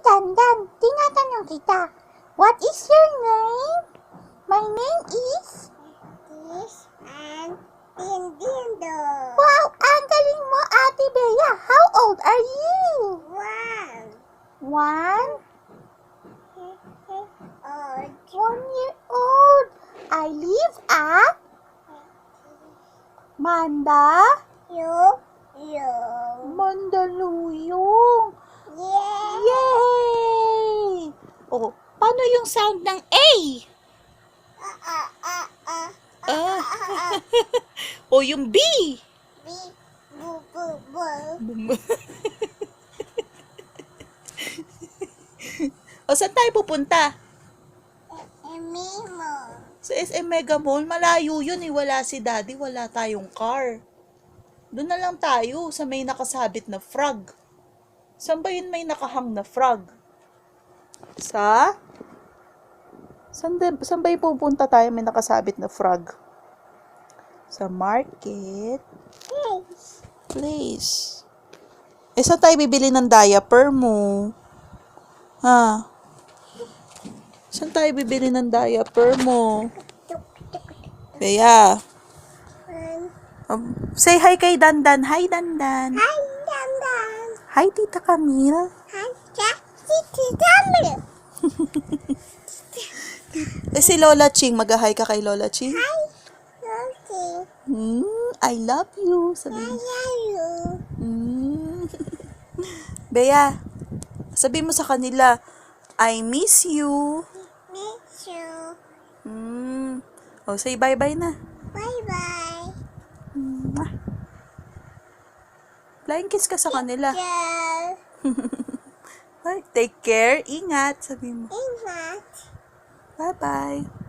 Dandan, tinatanong kita. What is your name? My name is... This and Tindindo. Wow, ang galing mo, Ate Bea. How old are you? One. 1 year old. I live at You. Mandaluyong. Yeah. Yay! Oh, paano yung sound ng A? Ah. O yung B? O saan tayo pupunta? Mimo. Sa SM Mega Mall, malayo yun eh. Wala si Daddy, wala tayong car. Doon na lang tayo sa may nakasabit na frog. Saan ba yun may nakahang na frog? Saan ba yung pupunta tayo may nakasabit na frog? Sa market place. Eh, saan tayo bibili ng diaper mo? Ha? Saan tayo bibili ng diaper mo? Kaya, say hi kay Dandan. Hi, Dandan. Hi, Dandan. Hi, Tita Camille. Hi, Titi Camille. Eh, si Lola Ching. Mag-hi ka kay Lola Ching. Hi, Lucy. I love you. I Sabihin. love you. Bea, sabi mo sa kanila, I miss you. Miss you. Oh, say bye-bye na. Bye-bye. Flying kiss ka sa kanila. Yeah. Take care. Ingat. Sabi mo. Ingat. Bye-bye.